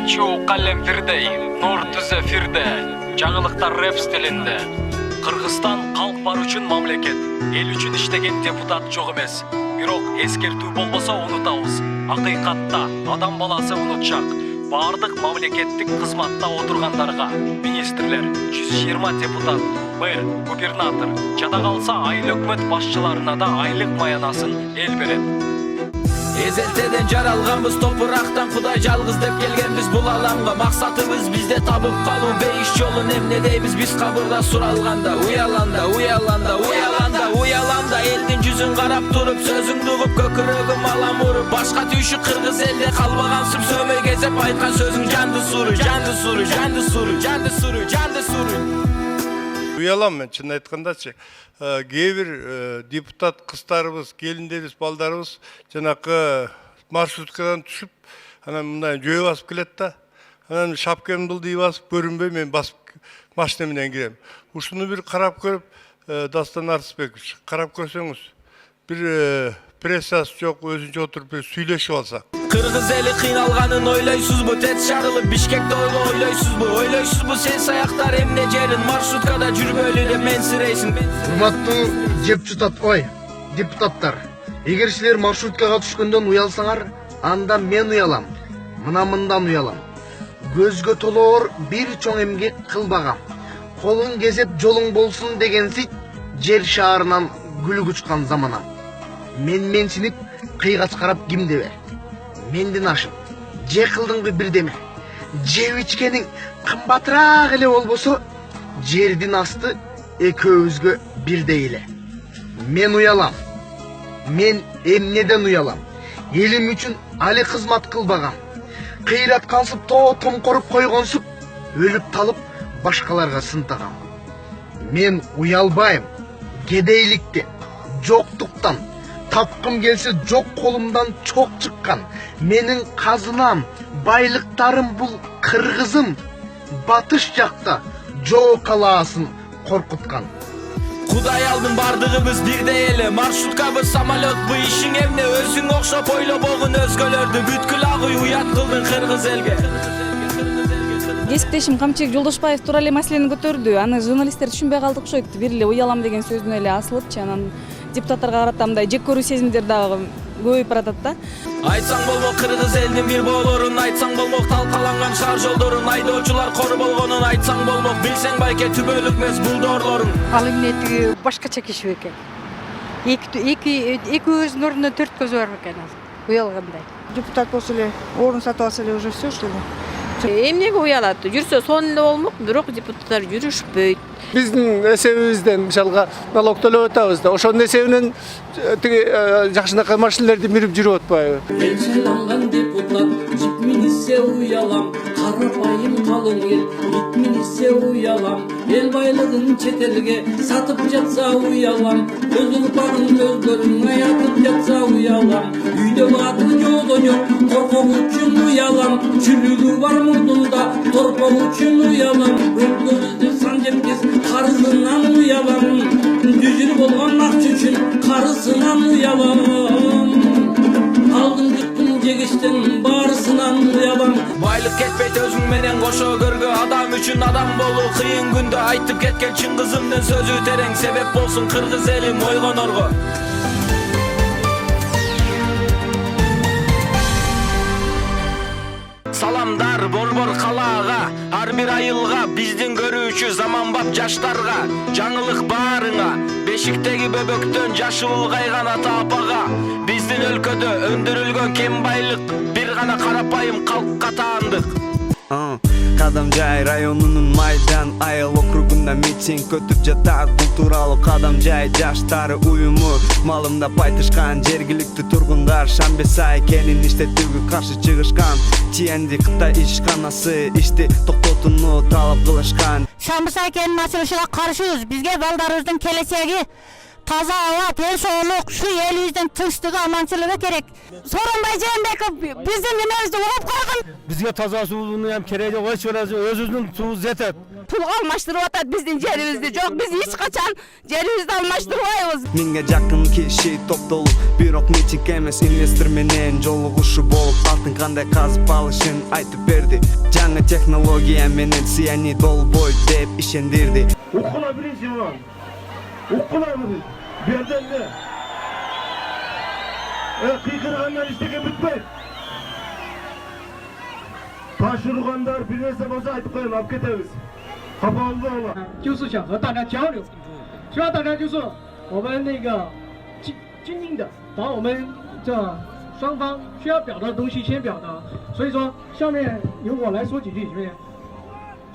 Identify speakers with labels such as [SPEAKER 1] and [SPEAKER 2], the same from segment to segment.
[SPEAKER 1] Ачуу калем Фирдей, Нур түзө Фирде, жаңылыктар рэп стилинде. Кыргызстан калк бар үчүн мамлекет, эл үчүн иштеген депутат жок эмес. Бирок эскертүү болбосо унутабыз. Акыйкатта адам баласы унутчак. Бардык мамлекеттик кызматта отургандарга министрлер, 120 депутат, мэр, губернатор, жада калса айыл өкмөт башчыларына да айлык маянасын эл берет.
[SPEAKER 2] Эзелтеден жаралганбыз топурактан Кудай жалгыз деп келгенбиз бул аламга. Максатыбыз бизде табып калуу, бейиш жолун эмне дейбиз биз кабырда суралганда. Уяланда, уяланда, уяланда, уяланда, элдин жүзүн карап туруп, сөзүңдү угуп көкүрөгүм алам уруп. Башка түйшүк кыргыз элде калбагансып, сөмөй кезеп айткан сөзүң жанды суру, жанды суру, жанды суру, жанды суру, жанды суру.
[SPEAKER 3] Уялам мен чын айткандачы. Кээ бир депутат кыздарыбыз, келиндерибиз, балдарыбыз жанакы маршруткадан түшүп, анан мындай жөө басып келет да. Анан шапкамды былдый басып, көрүнбөй мен басып машина менен кирем. Ушуну бир карап көрүп, Дастан Арсызбекович, карап көрсөңүз, бир прессасы жок, өзүнчө отуруп сүйлөшүп алсак.
[SPEAKER 2] Кыргыз эли кыйналганын ойлойсузбу? Тет шагылып Бишкекте ойлойсузбу? Ойлойсузбу сен саяктар эмне жерин маршруткада жүрбөйлү деп менсирейсиң?
[SPEAKER 4] Урматтуу депутаттар, эгер силер маршруткага түшкөндөн уялсаңар, анда мен уялам, мындан уялам. Көзгө толоор бир чоң эмгек кылбагам. Колуң кезеп жолуң болсун дегенси жер шаарынан гүл учкан заманам. Менсинип кыйгач карап кимде бер? Менден ашып, же кылдыңбы бирдеме? Жеп ичкениң кымбатыраак эле болбосо, жердин асты экөөбүзгө бирдей эле. Мен уялам. Мен эмнеден уялам? Элим үчүн али кызмат кылбагам. Кыйраткансып томкоруп койгонсуп, өлүп талып башкаларга сынтагам. Мен уялбайм. Кедейликтен, жоктуктан, тапкым келсе жок колумдан чок чыккан. Менин казынам, байлыктарым бул кыргызым. Батыш жакта жоо калаасын коркуткан.
[SPEAKER 2] Кудай алдын бардыгыбыз бирдей эле. Маршруткабы, самолетбу, ишиң эмне? Өзүң окшоп ойлобогун өзгөлөрдү. Бүткүл агый уят кылдың кыргыз элге.
[SPEAKER 5] Кесиптешим Камчыбек Жолдошбаев туура эле маселени көтөрдү. Аны журналисттер түшүнбөй калды окшойт. Бир эле уялам деген сөздүн эле асылыпчы, анан депутаттарга карата мындай жек көрүү сезимдер дагы көбөйүп баратат да.
[SPEAKER 2] Айтсаң болмок кыргыз элдин бир боолорун, айтсаң болмок талкаланган шаар жолдорун, айдоочулар кор болгонун, айтсаң болмок билсең байке түбөлүк эмес булдоорлорун.
[SPEAKER 6] Ал эмне башкача киши экен. Эки көздүн ордуна төрт көзү бар экен ал. Уялгандай.
[SPEAKER 7] Депутат болсо эле, орун сатып алса эле уже все что ли?
[SPEAKER 8] Эмнеге уялат? Жүрсө сонун эле болмок, бирок депутаттар жүрүшпөйт.
[SPEAKER 9] Биздин эсебибизден мисалга налог төлөп атабыз да, ошонун эсебинен тиги жакшынакай машиналерди минип жүрүп атпайбы?
[SPEAKER 10] Мен сайланган депутат, жип минисе уялам, карапайым калың эл, ит минисе уялам, эл байлыгын чет элге сатып жатса уялам, өз урпагын өздөрүн аятып жатса уялам, үйдө аты жолдо жок, коркок үчүн уялам, чүлүгү бар мурдунда, торпок үчүн уялам, өлкөбүздү сан жепкес карызынан уялам, жүзүр болгон акча үчүн карысынан уялам, алдын жуттум жегиштен барысынан уялам.
[SPEAKER 2] Байлык кетпейт өзүң менен кошо көргө, адам үчүн адам болуу кыйын күндө. Айтып кеткен чын кызымдын сөзү терең, себеп болсун кыргыз элим ойгонорго. Саламдар борбор калаага, ар бир айылга, биздин көрүүчү заманбап жаштарга, жаңылык баарыңа, бешиктеги бөбөктөн жашы улгайган ата апага, биздин өлкөдө өндүрүлгөн кем байлык бир гана карапайым калкка таандык.
[SPEAKER 11] Кадамжай районунун Майдан айыл округунда митинг өтүп жатат. Бул тууралуу Кадамжай жаштары уюму малымда пайтышкан. Жергиликтүү тургундар Шамбесай кенин иштетүүгө каршы чыгышкан. TND Кытай ишканасы ишти токтотууну талап кылышкан.
[SPEAKER 12] Шамбесай кенин ачылышына каршыбыз. Бизге балдарыбыздын келечеги
[SPEAKER 6] таза hava, tenşoğluk, şu elimizden tınçlığı, amançılığı gerek. Sorunbay Jeenbekov bizim nememizde olup koygun.
[SPEAKER 9] Bizge taza suunu hem kereği yok, hiç öyle özünün suyu yeter.
[SPEAKER 8] Pul almaştırıp atat bizden jerimizde yok. Biz hiç kaçan jerimizde almaştırmayız.
[SPEAKER 11] Minge jakın kişi top dolu Bирок miting emes investor menen жолугушу болуп алтын кандай казып алышын айтып берди жаңы технология менен сиянид болбойт деп ишендирди
[SPEAKER 9] Уккула birinci ulan. Уккула birinci. Berden ne? Kıykırganlar işteki bitmeyip. Taş urganlar bir nerse bolsa aytıp koyun, alıp ketebиz. Kapa oldu ola.
[SPEAKER 10] 就是想和大家交流，希望大家就是我们那个精英的把我们这双方需要表达的东西先表达。所以说，下面由我来说几句，行不行？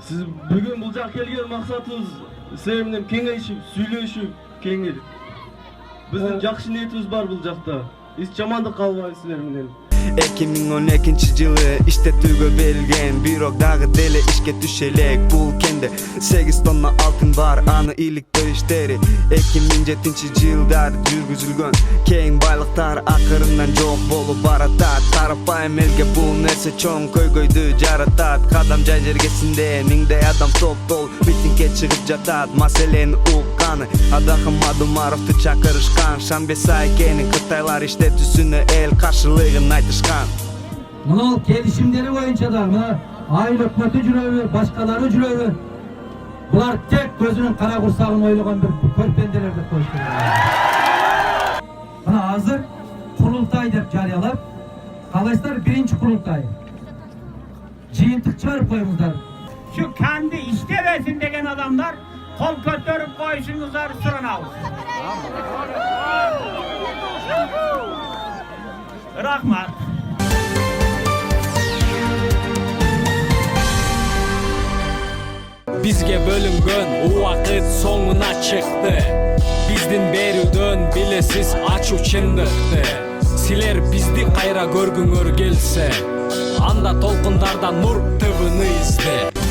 [SPEAKER 9] Siz bugün bulacak kelgen maksatınız sevimden kengeyişip, süyleyişip, kengeli. Bizim jakşı niyetimiz var bulacakta. Hiç jamandık kalmayız sizler menen.
[SPEAKER 11] 2012-жылы иштетүүгө берилген бирок дагы деле ишке түшө элек бул кенде 8 тонна алтын бар аны иликтөө иштери 2007-жылдар жүргүзүлгөн кең байлыктар акырындан жок болуп баратат карапайым элге бул нерсе чоң көйгөйдү жаратат кадам жай жергесинде миңдей адам топтол митингге чыгып жатат маселени укканы Адахым Адумаровду чакырышкан Шанбесай кенин кытайлар иштетүүсүнө эл каршылыгын айтышкан
[SPEAKER 10] Mına gelişimleri boyunca da mına aile hükümeti cüröbü, başkaları cüröbü. Bular tek gözünün kara kursağını oylayan bir körpendelerde koştular. Mına hazır kurultay dep jarıyalap, Kalayslar birinci kurultay. Jıyıntık çıkarıp koyumuzlar.
[SPEAKER 12] Şu kendi işlemesin degen adamlar kol kötörüp koyuşunuzlar sıranavuz. Rahmat.
[SPEAKER 1] Bizge bölüngön ubakıt soňuna çykdy. Bizdin berүүдөн bilesiz açуу çындыкты. Siler bizdi kayra görgüңөр gelse, anda толкундарда Нур ТВ'ны izle.